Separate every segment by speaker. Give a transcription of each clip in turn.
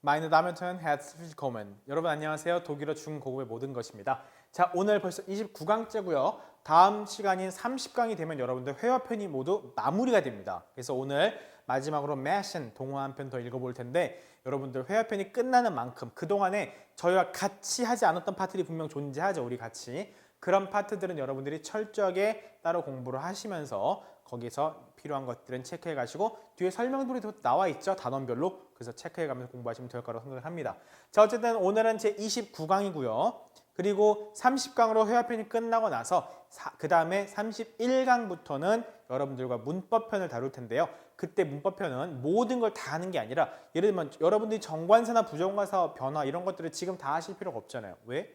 Speaker 1: Meine Damen und Herren, herzlich willkommen. 여러분 안녕하세요. 독일어 중고급의 모든 것입니다. 자, 오늘 벌써 29강째고요. 다음 시간인 30강이 되면 여러분들 회화편이 모두 마무리가 됩니다. 그래서 오늘 마지막으로 Märchen 동화 한 편 더 읽어볼 텐데 여러분들 회화편이 끝나는 만큼 그동안에 저희와 같이 하지 않았던 파트들이 분명 존재하죠. 우리 같이. 그런 파트들은 여러분들이 철저하게 따로 공부를 하시면서 거기서 필요한 것들은 체크해 가시고 뒤에 설명들이 나와 있죠. 단원별로. 그래서 체크해 가면서 공부하시면 될 거라고 생각합니다. 자, 어쨌든 오늘은 제 29강이고요. 그리고 30강으로 회화편이 끝나고 나서 그 다음에 31강부터는 여러분들과 문법편을 다룰 텐데요. 그때 문법편은 모든 걸 다 하는 게 아니라 예를 들면 여러분들이 정관사나 부정관사 변화 이런 것들을 지금 다 하실 필요가 없잖아요. 왜?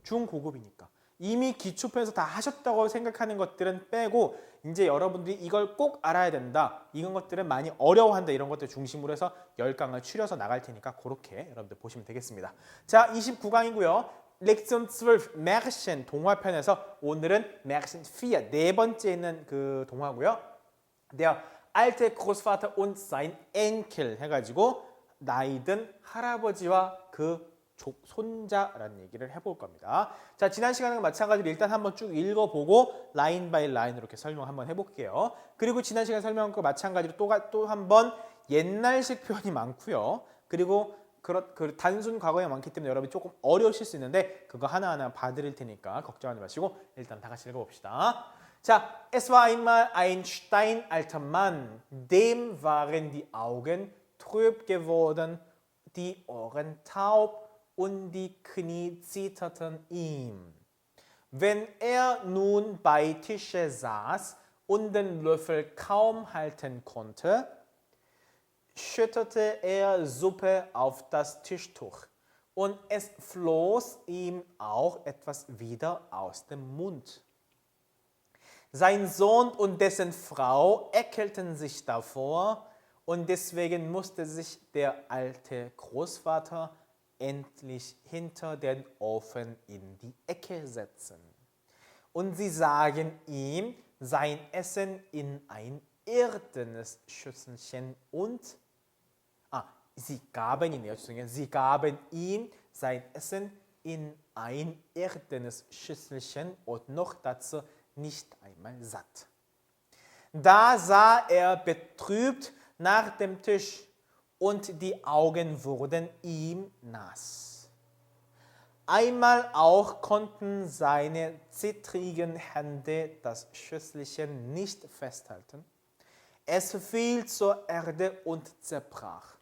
Speaker 1: 중고급이니까. 이미 기초편에서 다 하셨다고 생각하는 것들은 빼고 이제 여러분들이 이걸 꼭 알아야 된다. 이런 것들은 많이 어려워한다. 이런 것들 중심으로 해서 10강을 추려서 나갈 테니까 그렇게 여러분들 보시면 되겠습니다. 자, 29강이고요. 렉션 12 Märchen 동화편에서 오늘은 Märchen 4 네 번째 있는 그 동화고요. Der alte Großvater und sein Enkel 해가지고 나이 든 할아버지와 그 손자라는 얘기를 해볼 겁니다. 자, 지난 시간과 마찬가지로 일단 한번 쭉 읽어보고 라인 바이 라인 이렇게 설명 한번 해볼게요. 그리고 지난 시간 설명한 거 마찬가지로 또 한번 옛날식 표현이 많고요. 그리고 그 단순 과거에 많기 때문에 여러분이 조금 어려우실 수 있는데 그거 하나하나 봐드릴 테니까 걱정하지 마시고 일단 다 같이 읽어봅시다. 자, es war einmal ein steinalter Mann, dem waren die Augen trüb geworden, die Ohren taub und die Knie zitterten ihm. Wenn er nun bei Tische saß und den Löffel kaum halten konnte, schüttete er Suppe auf das Tischtuch und es floss ihm auch etwas wieder aus dem Mund. Sein Sohn und dessen Frau ekelten sich davor und deswegen musste sich der alte Großvater endlich hinter den Ofen in die Ecke setzen. Und sie sagen ihm sein Essen in ein irdenes Schüsselchen und sie gaben ihm sein Essen in ein irdenes Schüsselchen und noch dazu nicht einmal satt. Da sah er betrübt nach dem Tisch und die Augen wurden ihm nass. Einmal auch konnten seine zittrigen Hände das Schüsselchen nicht festhalten. Es fiel zur Erde und zerbrach.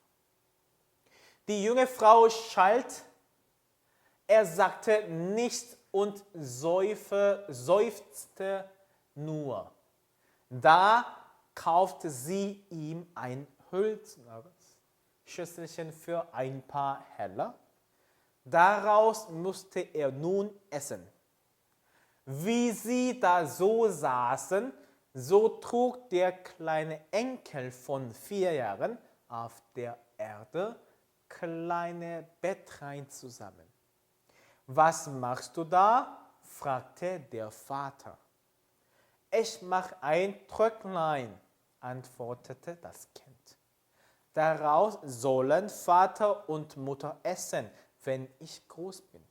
Speaker 1: Die junge Frau schalt, er sagte nichts und seufzte nur. Da kaufte sie ihm ein hölzernes Schüsselchen für ein paar Heller. Daraus musste er nun essen. Wie sie da so saßen, so trug der kleine Enkel von 4 Jahren auf der Erde kleine Bettlein zusammen. Was machst du da? Fragte der Vater. Ich mach ein Tröcklein, antwortete das Kind. Daraus sollen Vater und Mutter essen, wenn ich groß bin.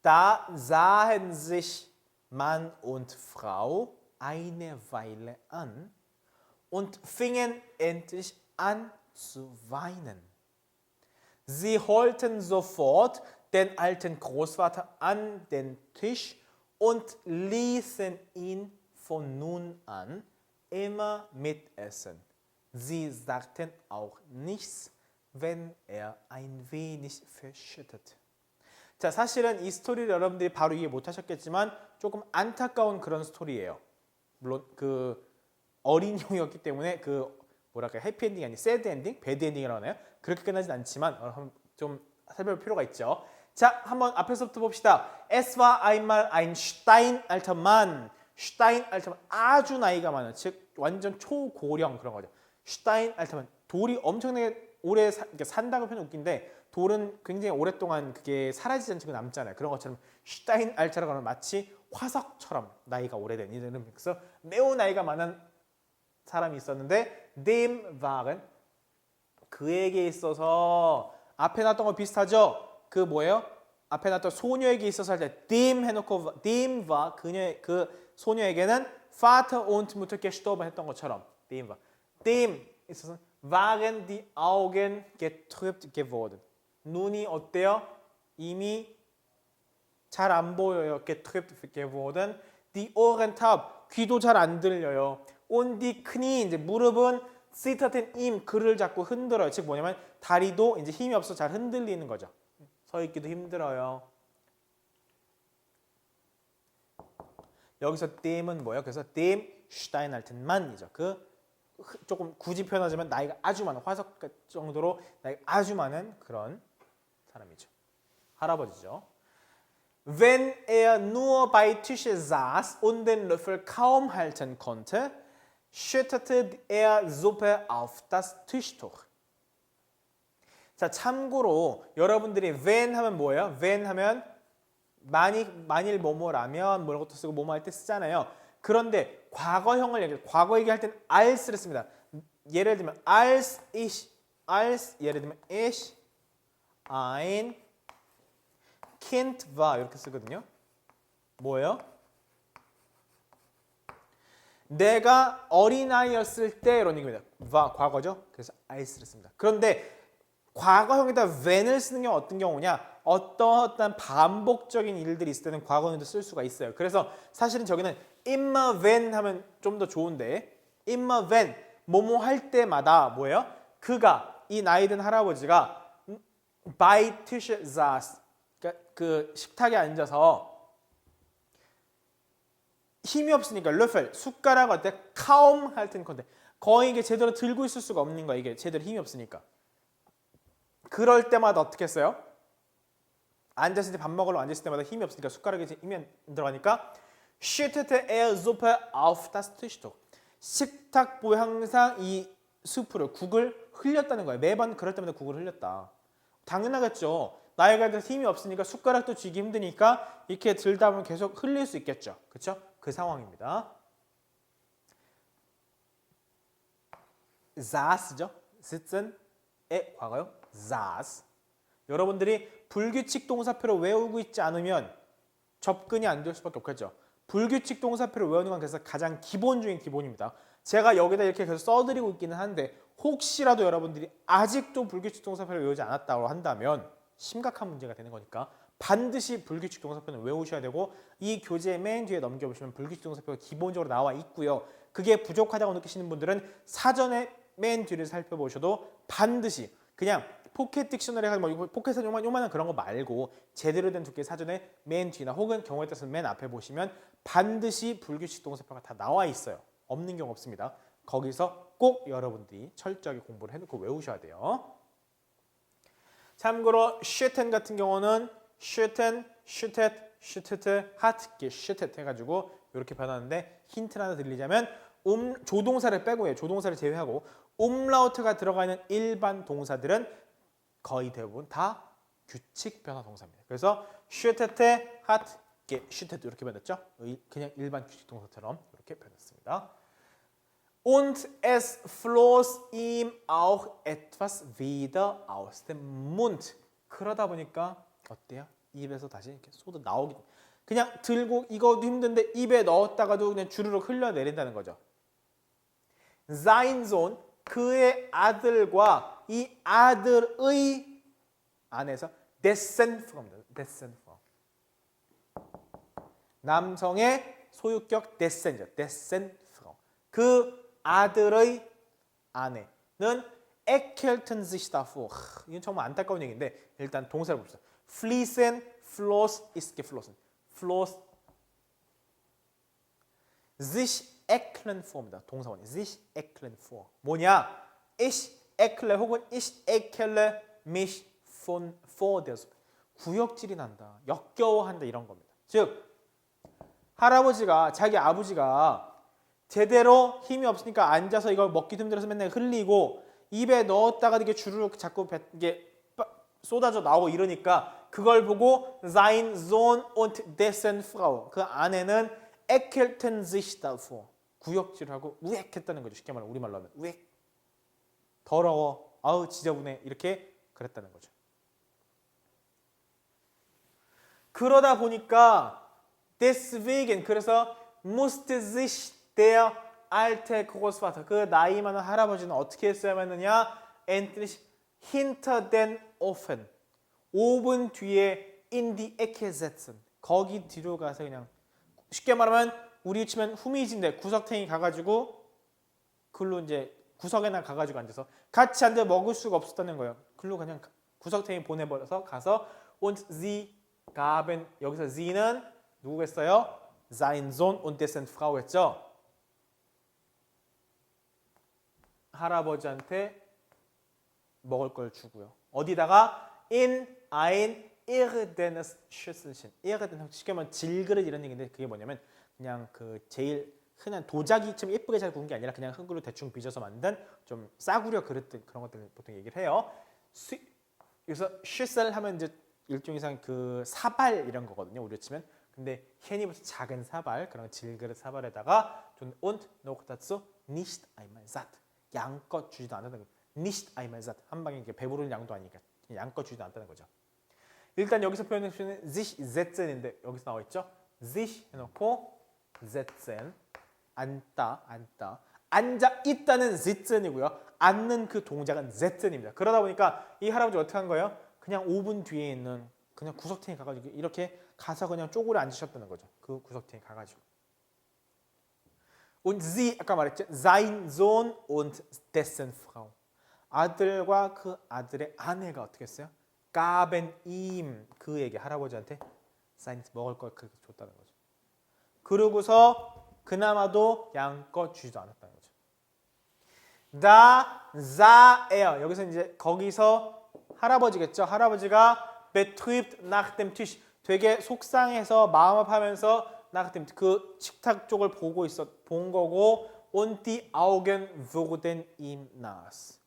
Speaker 1: Da sahen sich Mann und Frau eine Weile an und fingen endlich an zu weinen. Sie holten sofort den alten Großvater an den Tisch und ließen ihn von nun an immer mitessen. Sie sagten auch nichts, wenn er ein wenig verschüttet. 자, 사실은 이 스토리를 여러분들이 바로 이해 못하셨겠지만 조금 안타까운 그런 스토리예요. 물론 그 어린이용이었기 때문에 그 뭐랄까 해피엔딩이 아닌 새드 엔딩, 배드 엔딩이라고 하나요? 그렇게 끝나진 않지만 좀 살펴볼 필요가 있죠. 자, 한번 앞에서부터 봅시다. Es war einmal ein steinalter Mann. steinalter Mann, 아주 나이가 많은, 즉 완전 초고령 그런 거죠. steinalter Mann, 돌이 엄청나게 오래 산다고 표현이 웃긴데 돌은 굉장히 오랫동안 그게 사라지지 않고 남잖아요. 그런 것처럼 steinalter라고 하면 마치 화석처럼 나이가 오래된 이런, 그래서 매우 나이가 많은 사람이 있었는데 dem waren 그에게 있어서 앞에 놨던 거 비슷하죠? 그 뭐예요? 앞에 놨던 소녀에게 있어서 할 때 dem 해놓고 dem과 그녀의 그 소녀에게는 Vater und Mutter gestorben 했던 것처럼 dem과 dem 있어서 waren die Augen getrübt geworden. 눈이 어때요? 이미 잘 안 보여요. getrübt geworden. Die Ohren taub. 귀도 잘 안 들려요. Und die Knie 이제 무릎은 zitterten ihm 그를 자꾸 흔들어요. 즉 뭐냐면 다리도 이제 힘이 없어 잘 흔들리는 거죠. 서 있기도 힘들어요. 여기서 dem은 뭐예요? 그래서 dem Steinaltenmann이죠. 그 조금 굳이 표현하자면 나이가 아주 많은 화석 정도로 나이가 아주 많은 그런 사람이죠. 할아버지죠. Wenn er nur bei Tische saß und den Löffel kaum halten konnte, schüttete er Suppe auf das Tischtuch. 자, 참고로 여러분들이 when 하면 뭐예요? when 하면 만일 뭐뭐라면 뭐 이런 것도 쓰고 뭐뭐 할 때 쓰잖아요. 그런데 과거 얘기할 때는 als를 씁니다. 예를 들면 als 예를 들면 ich ein Kind war 이렇게 쓰거든요. 뭐예요? 내가 어린아이였을 때 이런 얘기입니다. war 과거죠. 그래서 als를 씁니다. 그런데 과거형에다 when을 쓰는 경우 어떤 경우냐? 어떠한 반복적인 일들이 있을 때는 과거형도 쓸 수가 있어요. 그래서 사실은 저기는 immer when 하면 좀 더 좋은데 immer when 뭐뭐 할 때마다 뭐예요? 그가 이 나이 든 할아버지가 bei Tische saß 그러니까 그 식탁에 앉아서 힘이 없으니까 löffel 숟가락 어때? kaum halten konnte 거의 이게 제대로 들고 있을 수가 없는 거야. 이게 제대로 힘이 없으니까. 그럴 때마다 어떻게 했어요? 앉았을 때 밥 먹으러 앉았을 때마다 힘이 없으니까 숟가락에 힘이 안 들어가니까 schüttete er Suppe auf das Tischtuch. 식탁보에 항상 이 수프를 국을 흘렸다는 거예요. 매번 그럴 때마다 국을 흘렸다. 당연하겠죠. 나이가 들어서 힘이 없으니까 숟가락도 쥐기 힘드니까 이렇게 들다 보면 계속 흘릴 수 있겠죠. 그렇죠? 그 상황입니다. saß죠. sitzen의 과거요. saß. 여러분들이 불규칙 동사표를 외우고 있지 않으면 접근이 안 될 수밖에 없겠죠. 불규칙 동사표를 외우는 건 그래서 가장 기본 중인 기본입니다. 제가 여기다 이렇게 계속 써드리고 있기는 한데 혹시라도 여러분들이 아직도 불규칙 동사표를 외우지 않았다고 한다면 심각한 문제가 되는 거니까 반드시 불규칙 동사표는 외우셔야 되고 이 교재 맨 뒤에 넘겨보시면 불규칙 동사표가 기본적으로 나와 있고요. 그게 부족하다고 느끼시는 분들은 사전에 맨 뒤를 살펴보셔도 반드시 그냥 포켓 딕셔너리 뭐 포켓은 요만한 그런 거 말고 제대로 된 두께의 사전에 맨 뒤나 혹은 경우에 따라서 맨 앞에 보시면 반드시 불규칙 동사표가 다 나와 있어요. 없는 경우 없습니다. 거기서 꼭 여러분들이 철저하게 공부를 해놓고 외우셔야 돼요. 참고로 schütten 같은 경우는 schütten, schüttet, schüttete, hat geschüttet 해가지고 이렇게 변하는데 힌트 하나 드리자면 조동사를 빼고요. 조동사를 제외하고 umlaut가 들어가 있는 일반 동사들은 거의 대부분 다 규칙 변화 동사입니다. 그래서 schüttete, hat geschüttet 이렇게 변했죠. 그냥 일반 규칙 동사처럼 이렇게 변했습니다. Und es floss ihm auch etwas wieder aus dem Mund. 그러다 보니까 어때요? 입에서 다시 이렇게 쏟아 나오기. 그냥 들고 이거도 힘든데 입에 넣었다가도 그냥 주르륵 흘러내린다는 거죠. Sein Sohn, 그의 아들과 이 아들의 안에서 dessen Frau입니다. dessen Frau. 남성의 소유격 dessen이죠. dessen Frau. 그 아들의 아내는 ekelten sich davor. 이건 정말 안타까운 얘기인데 일단 동사를 봅시다. fließen, floss, ist geflossen. floss, sich ekeln vor입니다. 동사원이 sich ekeln vor. 뭐냐? ich ekle 혹은 ich ekele mich vor der Suppe. 구역질이 난다. 역겨워한다 이런 겁니다. 즉 할아버지가 자기 아버지가 제대로 힘이 없으니까 앉아서 이걸 먹기 힘들어서 맨날 흘리고 입에 넣었다가 이게 주르륵 자꾸 이게 쏟아져 나오고 이러니까 그걸 보고 sein Sohn und dessen Frau 그 아내는 ekelten sich davor 구역질하고 우액했다는 거죠. 쉽게 말하면 우리말로 하면 우액 더러워 아우 지저분해 이렇게 그랬다는 거죠. 그러다 보니까 deswegen 그래서 musste sich der alte Großvater 그 나이 많은 할아버지는 어떻게 했어야만 했느냐 endlich hinter den Ofen 오븐 뒤에 in die Ecke setzen 거기 뒤로 가서 그냥 쉽게 말하면 우리 치면 후미진데 구석탱이 가가지고 글로 이제 구석에나 가가지고 앉아서 같이 앉아 먹을 수가 없었다는 거예요. 글로 그냥 구석탱이 보내버려서 가서 und sie gaben 여기서 sie는 누구겠어요? sein Sohn und dessen Frau 했죠. 할아버지한테 먹을 걸 주고요. 어디다가 in ein irdenes Schüsselchen. irden 쉽게 말하면 질그릇 이런 얘기인데 그게 뭐냐면 그냥 그 제일 흔한 도자기처럼 예쁘게 잘 구운 게 아니라 그냥 흙으로 대충 빚어서 만든 좀 싸구려 그릇들 그런 것들 보통 얘기를 해요. 여기서 슈셀 하면 이제 일종 이상 그 사발 이런 거거든요. 우리로 치면. 근데 현이부터 작은 사발 그런 질그릇 사발에다가 좀 und noch dazu nicht einmal satt. 양껏 주지도 않는다는 거죠. nicht einmal satt. 한 방에 이게 배부른 양도 아니니까 양껏 주지도 않다는 거죠. 일단 여기서 표현해 주시는 sich setzen인데 여기서 나와 있죠. sich 해놓고 setzen 앉다 앉아 있다는 sitzen이고요. 앉는 그 동작은 setzen입니다. 그러다 보니까 이 할아버지 어떻게 한 거예요? 그냥 5분 뒤에 있는 그냥 구석탱이 가가지고 이렇게 가서 그냥 쪼그려 앉으셨다는 거죠. 그 구석탱이 가가지고. Und sie 아까 말했죠. sein Sohn und dessen Frau. 아들과 그 아들의 아내가 어떻게 했어요? gaben ihm 그에게 할아버지한테 sein 먹을 걸 그렇게 줬다는 거죠. 그러고서 그나마도 양껏 주지도 않았다는 거죠. Da sah er 여기서 이제 거기서 할아버지겠죠. 할아버지가 betrübt nach dem Tisch 되게 속상해서 마음 아파하면서 nach dem 그 식탁 쪽을 본 거고 und die Augen wurden ihm nass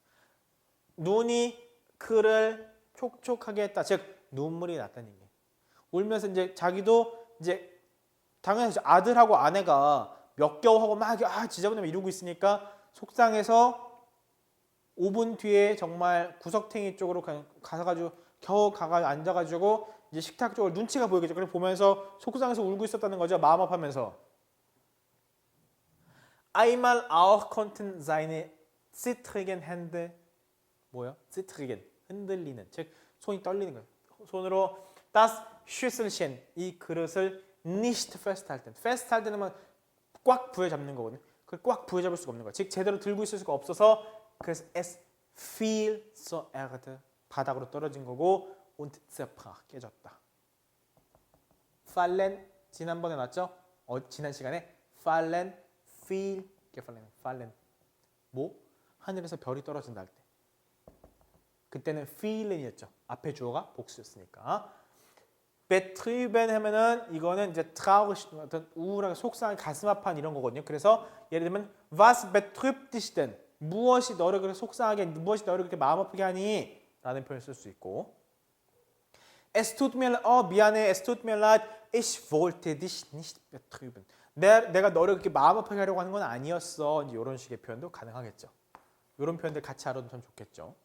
Speaker 1: 눈이 그를 촉촉하게 했다. 즉 눈물이 났다는 얘기예요. 울면서 이제 자기도 이제 당연히 아들하고 아내가 몇 개월 하고 막 지저분하게 이러고 있으니까 속상해서 5분 뒤에 정말 구석탱이 쪽으로 가가지고 겨우 앉아가지고 이제 식탁 쪽으로 눈치가 보이겠죠. 그래서 보면서 속상해서 울고 있었다는 거죠. 마음 아파하면서. Einmal auch konnten seine zittrigen Hände 뭐요? zittrigen 흔들리는 즉 손이 떨리는 거예요. 손으로 das Schüsselchen 이 그릇을 nicht festhalten. fest할 때는 꽉 부여잡는 거거든요. 그걸 꽉 부여잡을 수가 없는 거예요. 즉 제대로 들고 있을 수가 없어서 그래서 es fiel zur Erde 바닥으로 떨어진 거고 und zerbrach 깨졌다. fallen 지난번에 나왔죠? 지난 시간에 fallen, fiel, gefallen, fallen 뭐? 하늘에서 별이 떨어진다 할 때. 그때는 fiellen이었죠. 앞에 주어가 복수였으니까. betrüben 하면은 이거는 이제 traurig 어떤 우울하게 속상한 가슴 아파한 이런 거거든요. 그래서 예를 들면 was betrübt dich denn? 무엇이 너를 그렇게 속상하게 무엇이 너를 그렇게 마음 아프게 하니? 라는 표현을 쓸 수 있고 es tut mir 미안해 es tut mir leid ich wollte dich nicht betrüben 내가 너를 그렇게 마음 아프게 하려고 하는 건 아니었어. 이제 이런 식의 표현도 가능하겠죠. 이런 표현들 같이 알아두면 참 좋겠죠.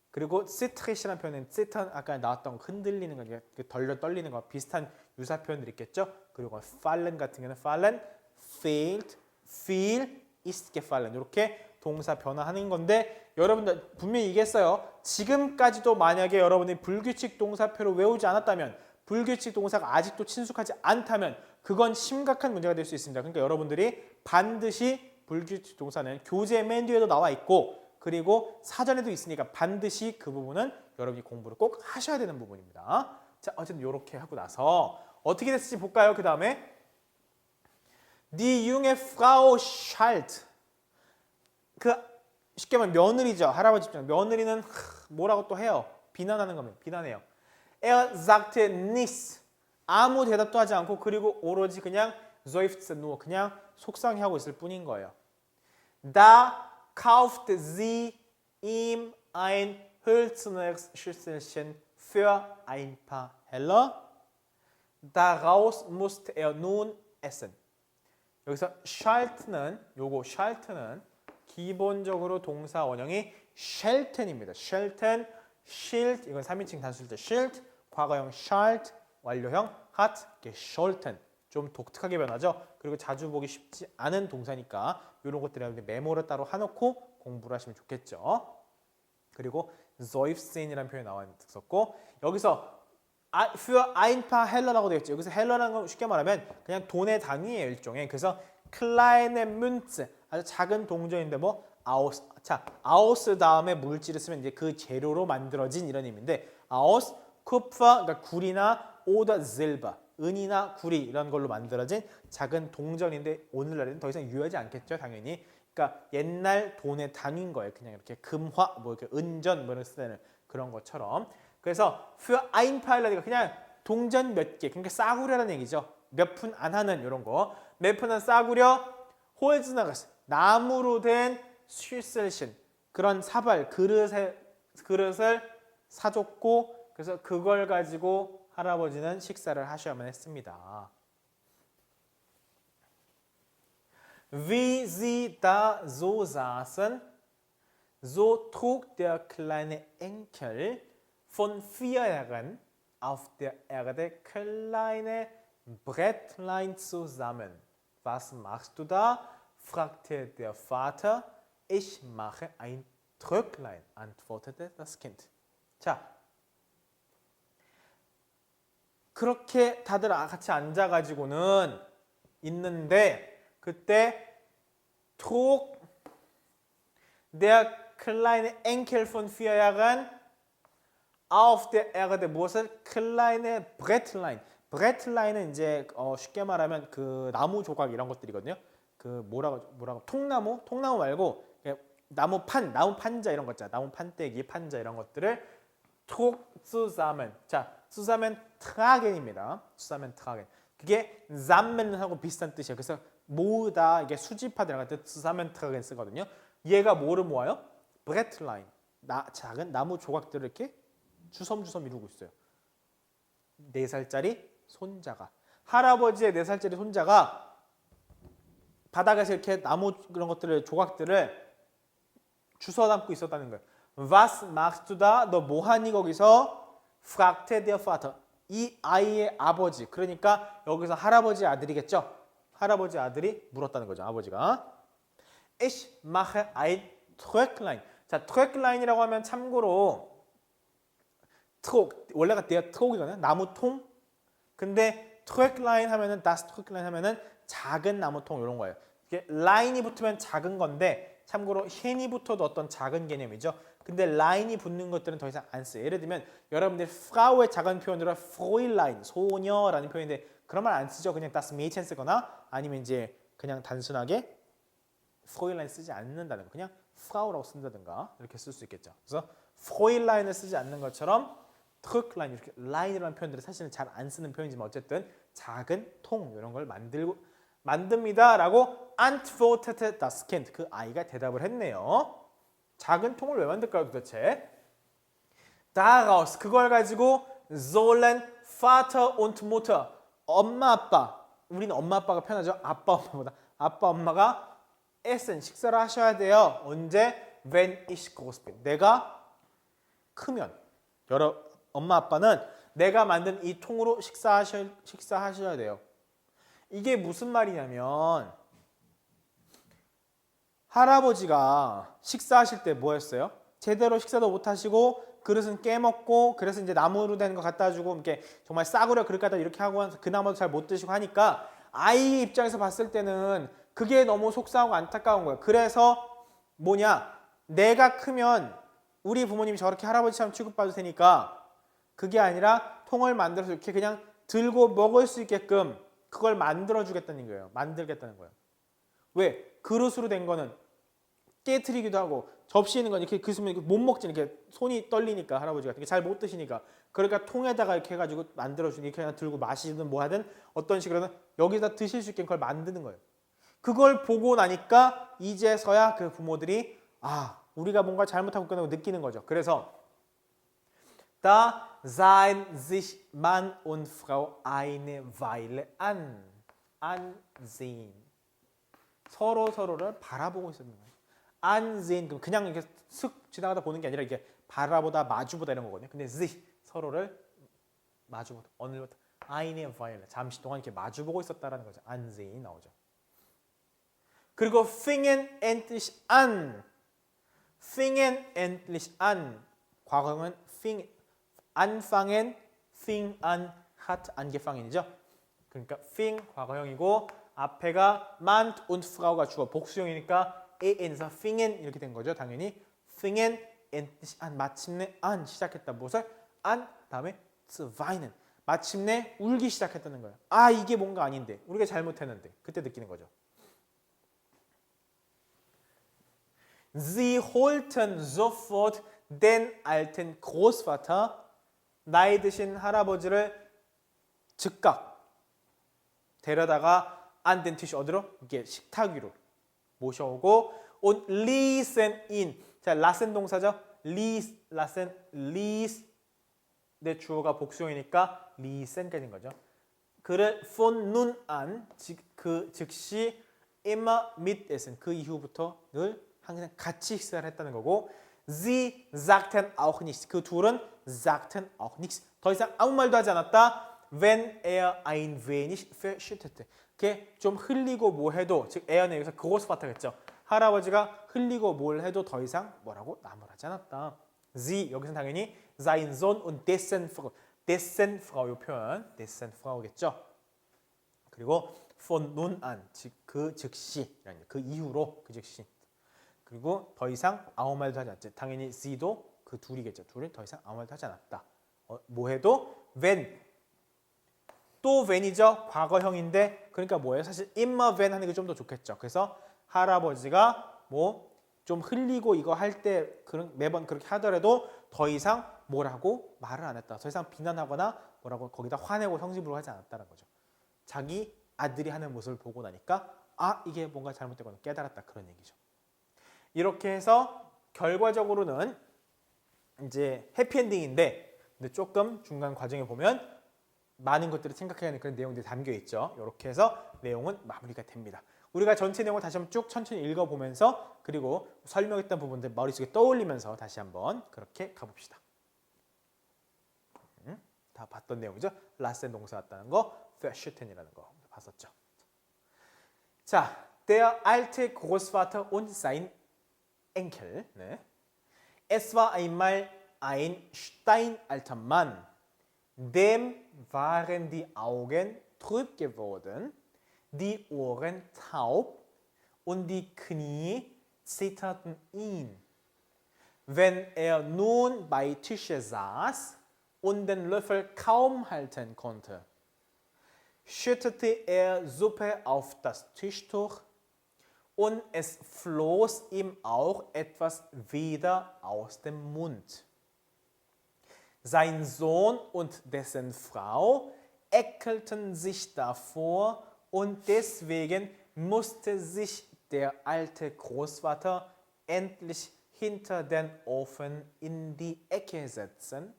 Speaker 1: 그리고 citrish라는 표현은 cit은 아까 나왔던 흔들리는 거, 덜덜 떨리는 거 비슷한 유사 표현들이 있겠죠. 그리고 fallen 같은 경우는 fallen, failed, feel, ist gefallen 이렇게 동사 변화하는 건데 여러분들 분명히 얘기했어요. 지금까지도 만약에 여러분이 불규칙 동사표를 외우지 않았다면 불규칙 동사가 아직도 친숙하지 않다면 그건 심각한 문제가 될 수 있습니다. 그러니까 여러분들이 반드시 불규칙 동사는 교재 맨 뒤에도 나와 있고 그리고 사전에도 있으니까 반드시 그 부분은 여러분이 공부를 꼭 하셔야 되는 부분입니다. 자, 어쨌든 이렇게 하고 나서 어떻게 됐을지 볼까요? 그 다음에 Die junge Frau schalt 그 쉽게 말하면 며느리죠. 할아버지 입장 며느리는 뭐라고 또 해요? 비난하는 겁니다. 비난해요. Er sagte nichts 아무 대답도 하지 않고 그리고 오로지 그냥 seufzte nur 그냥 속상해하고 있을 뿐인 거예요. Da kaufte sie ihm ein hölzernes Schüsselchen für ein paar Heller. Daraus musste er nun essen. 여기서 schalt는 요거 schalt는 기본적으로 동사 원형이 schelten입니다. schelten, schild, 이건 3인칭 단수일 때 schild, 과거형 schalt, 완료형 hat, gescholten. 좀 독특하게 변하죠. 그리고 자주 보기 쉽지 않은 동사니까 이런 것들을 메모를 따로 해놓고 공부를 하시면 좋겠죠. 그리고 seufzen이라는 표현이 나왔었고 여기서 für ein paar Heller라고 되어 있죠. 여기서 Heller라는 건 쉽게 말하면 그냥 돈의 단위예요. 일종의. 그래서 kleine Münze 아주 작은 동전인데 뭐 aus. 자, aus 다음에 물질을 쓰면 이제 그 재료로 만들어진 이런 의미인데 aus, Kupfer, 그러니까 구리나 oder Silber, 은이나 구리 이런 걸로 만들어진 작은 동전인데 오늘날에는 더 이상 유효하지 않겠죠, 당연히. 그러니까 옛날 돈의 단위인 거예요. 그냥 이렇게 금화, 뭐 이렇게 은전 뭐 이런 쓰는 그런 것처럼. 그래서 für ein paar Heller이니까 그냥 동전 몇 개, 그러니까 싸구려라는 얘기죠. 몇 푼 안 하는 이런 거. 몇 푼은 싸구려, 홀즈나가스 나무로 된 슈셀신 그런 사발 그릇을 사줬고 그래서 그걸 가지고 할아버지는 식사를 하셔야만 했습니다. Wie sie da so saßen, so trug der kleine Enkel von 4 Jahren auf der Erde kleine Brettlein zusammen. Was machst du da? fragte der Vater. Ich mache ein Tröglein, antwortete das Kind. 자, 그렇게 다들 같이 앉아가지고는 있는데 그때 trug der kleine Enkel von 4 Jahren auf der Erde 무엇을? kleine Brettlein. 브레틀라인은 이제 쉽게 말하면 그 나무 조각 이런 것들이거든요. 그 뭐라고 통나무 말고 나무 판자 이런 거 있잖아. 나무 판때기, 판자 이런 것들을 trug zusammen. 자, zusammen tragen입니다. zusammen tragen. 그게 sammen하고 비슷한 뜻이에요. 그래서 모으다 이게 수집하다 이런 것 zusammen tragen 쓰거든요. 얘가 뭐를 모아요? 브레틀라인. 작은 나무 조각들을 이렇게 주섬주섬 이루고 있어요. 4살짜리 손자가 할아버지의 4살짜리 손자가 바닥에서 이렇게 나무 그런 것들을 조각들을 주워 담고 있었다는 거예요. Was machst du da? 너 뭐하니 거기서? fragte der Vater. 이 아이의 아버지. 그러니까 여기서 할아버지 아들이겠죠. 할아버지 아들이 물었다는 거죠. 아버지가. Ich mache ein Tröglein. 자, Tröglein이라고 하면 참고로 트록 원래가 der 트록이거든요. 나무통. 근데 트랙라인 하면은 das 트랙라인 하면은 작은 나무통 이런 거예요. 이게 라인이 붙으면 작은 건데 참고로 헨이 붙어도 어떤 작은 개념이죠. 근데 라인이 붙는 것들은 더 이상 안 써요. 예를 들면 여러분들 프라우의 작은 표현으로 프로일라인 소녀라는 표현인데 그런 말 안 쓰죠. 그냥 das Mädchen 쓰거나 아니면 이제 그냥 단순하게 프로일라인 쓰지 않는다는 거. 그냥 프라우라고 쓴다든가 이렇게 쓸 수 있겠죠. 그래서 프로일라인을 쓰지 않는 것처럼 트랙라인 이렇게 라인이라는 표현들은 사실은 잘 안 쓰는 표현이지만 어쨌든 작은 통 이런 걸 만듭니다라고 antwortete das Kind 그 아이가 대답을 했네요. 작은 통을 왜 만들까요 도대체? Daraus 그걸 가지고 sollen Vater und Mutter 엄마 아빠 우리는 엄마 아빠가 편하죠. 아빠 엄마보다 아빠 엄마가 essen 식사를 하셔야 돼요. 언제? Wenn ich groß bin 내가 크면 엄마 아빠는 내가 만든 이 통으로 식사하셔야 돼요. 이게 무슨 말이냐면 할아버지가 식사하실 때 뭐 했어요? 제대로 식사도 못 하시고 그릇은 깨먹고 그래서 이제 나무로 된 거 갖다 주고 이렇게 정말 싸구려 그릇 갖다 이렇게 하고 그나마도 잘 못 드시고 하니까 아이 입장에서 봤을 때는 그게 너무 속상하고 안타까운 거예요. 그래서 뭐냐? 내가 크면 우리 부모님이 저렇게 할아버지처럼 취급받을 테니까 그게 아니라 통을 만들어서 이렇게 그냥 들고 먹을 수 있게끔 그걸 만들어주겠다는 거예요. 만들겠다는 거예요. 왜? 그릇으로 된 거는 깨트리기도 하고 접시에 있는 건 이렇게 그으면 못 먹지. 이렇게 손이 떨리니까 할아버지 같은 게 잘 못 드시니까 그러니까 통에다가 이렇게 해가지고 만들어주니 이렇게 그냥 들고 마시든 뭐 하든 어떤 식으로든 여기다 드실 수 있게 그걸 만드는 거예요. 그걸 보고 나니까 이제서야 그 부모들이 우리가 뭔가 잘못하고 있구나 느끼는 거죠. 그래서 Da sahen sich Mann und Frau eine Weile ansehen. 서로를 바라보고 있었는 거예요. ansehen. 그냥 이렇게 슥 지나가다 보는 게 아니라 이게 바라보다 마주보다 이런 거거든요. 근데 sich 서로를 마주보다 어느부터 eine Weile 잠시 동안 이렇게 마주보고 있었다라는 거죠. ansehen 나오죠. 그리고 fingen endlich an. fingen endlich an. 과거형은 fing anfangen, fing an, hat angefangen이죠. 그러니까 fing 과거형이고 앞에가 Mann und Frau가 주어 복수형이니까 en에서 fingen 이렇게 된 거죠. 당연히 fingen endlich an 마침내 an 시작했다. 무엇을? an 다음에 zu weinen 마침내 울기 시작했다는 거예요. 아 이게 뭔가 아닌데 우리가 잘못했는데 그때 느끼는 거죠. Sie holten sofort den alten Großvater 나이 드신 할아버지를 즉각 데려다가 an den Tisch 어디로? 이게 식탁 위로 모셔오고 und ließen ihn 자 lassen 동사죠. ließ 내 주어가 복수형이니까 ließen까지 된 거죠. 그를 von nun an 즉시 immer mitessen 그 이후부터 늘 항상 같이 식사를 했다는 거고 sie sagten auch nichts 그 둘은 sagten auch nichts 더 이상 아무 말도 하지 않았다. wenn ein wenig verschüttete 그게 좀 흘리고 뭐 해도 즉 에어는 여기서 großvater겠죠. 할아버지가 흘리고 뭘 해도 더 이상 뭐라고 나무라지 않았다. sie 여기서 당연히 sein Sohn und dessen Frau 이 표현 dessen Frau겠죠. 그리고 von nun an 그 즉시 그 이후로 그 즉시 그리고 더 이상 아무 말도 하지 않았지. 당연히 C도 그 둘이겠죠. 둘은 더 이상 아무 말도 하지 않았다. 뭐 해도 when 또 when이죠. 과거형인데 그러니까 뭐예요? 사실 immer when 하는 게 좀 더 좋겠죠. 그래서 할아버지가 뭐 좀 흘리고 이거 할 때 매번 그렇게 하더라도 더 이상 뭐라고 말을 안 했다. 더 이상 비난하거나 뭐라고 거기다 화내고 성질부려 하지 않았다는 거죠. 자기 아들이 하는 모습을 보고 나니까 아 이게 뭔가 잘못되거나 깨달았다 그런 얘기죠. 이렇게 해서 결과적으로는 이제 해피엔딩인데 근데 조금 중간 과정에 보면 많은 것들을 생각해야 하는 그런 내용들이 담겨 있죠. 이렇게 해서 내용은 마무리가 됩니다. 우리가 전체 내용을 다시 한번 쭉 천천히 읽어보면서 그리고 설명했던 부분들 머릿속에 떠올리면서 다시 한번 그렇게 가봅시다. 다 봤던 내용이죠. 라센 동사 왔다는 거, verschütten이라는 거 봤었죠. 자, der alte Großvater und sein Enkel. 네. Es war einmal ein steinalter Mann. Dem waren die Augen trüb geworden, die Ohren taub und die Knie zitterten ihn. Wenn er nun bei Tische saß und den Löffel kaum halten konnte, schüttete er Suppe auf das Tischtuch und es floss ihm auch etwas wieder aus dem Mund. Sein Sohn und dessen Frau ekelten sich davor und deswegen musste sich der alte Großvater endlich hinter den Ofen in die Ecke setzen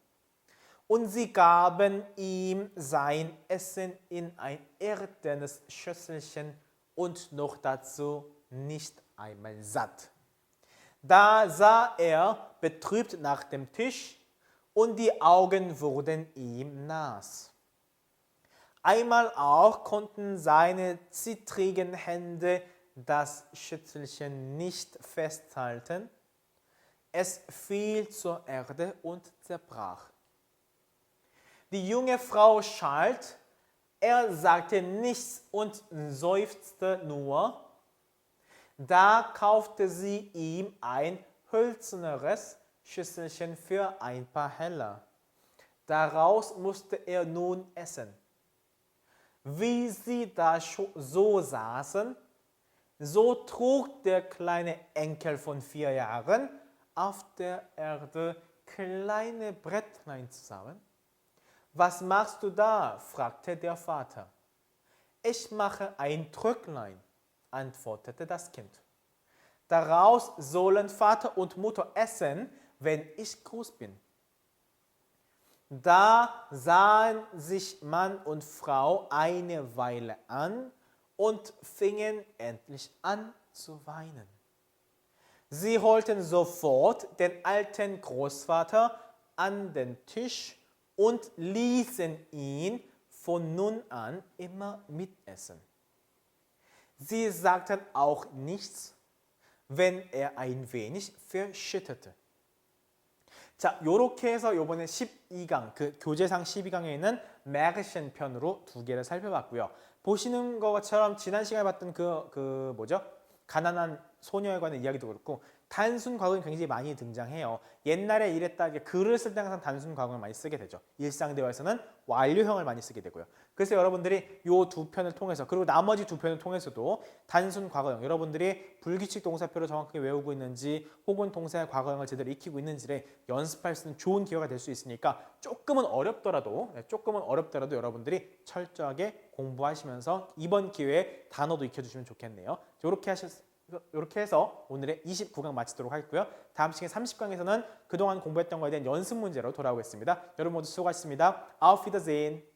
Speaker 1: und sie gaben ihm sein Essen in ein erdenes Schüsselchen und noch dazu nicht einmal satt. Da sah er betrübt nach dem Tisch und die Augen wurden ihm nass. Einmal auch konnten seine zittrigen Hände das Schüsselchen nicht festhalten. Es fiel zur Erde und zerbrach. Die junge Frau schalt, er sagte nichts und seufzte nur. Da kaufte sie ihm ein hölzernes Schüsselchen für ein paar Heller. Daraus musste er nun essen. Wie sie da so saßen, so trug der kleine Enkel von 4 Jahren auf der Erde kleine Brettlein zusammen. Was machst du da? Fragte der Vater. Ich mache ein Tröcklein, antwortete das Kind. Daraus sollen Vater und Mutter essen, wenn ich groß bin. Da sahen sich Mann und Frau eine Weile an und fingen endlich an zu weinen. Sie holten sofort den alten Großvater an den Tisch und ließen ihn von nun an immer mitessen. Sie sagten auch nichts, wenn er ein wenig verschüttete. 자, 요렇게 해서 요번에 12강, 그 교재상 12강에 있는 맥션 편으로 두 개를 살펴봤고요. 보시는 것처럼 지난 시간에 봤던 뭐죠? 가난한 소녀에 관한 이야기도 그렇고 단순 과거는 굉장히 많이 등장해요. 옛날에 이랬다 글을 쓸 때 항상 단순 과거를 많이 쓰게 되죠. 일상 대화에서는 완료형을 많이 쓰게 되고요. 그래서 여러분들이 요 두 편을 통해서 그리고 나머지 두 편을 통해서도 단순 과거형 여러분들이 불규칙 동사표를 정확하게 외우고 있는지 혹은 동사의 과거형을 제대로 익히고 있는지를 연습할 수 있는 좋은 기회가 될 수 있으니까 조금은 어렵더라도 여러분들이 철저하게 공부하시면서 이번 기회에 단어도 익혀주시면 좋겠네요. 이렇게 해서 오늘의 29강 마치도록 하겠고요. 다음 시간 30강에서는 그동안 공부했던 거에 대한 연습 문제로 돌아오겠습니다. 여러분 모두 수고하셨습니다. Auf Wiedersehen.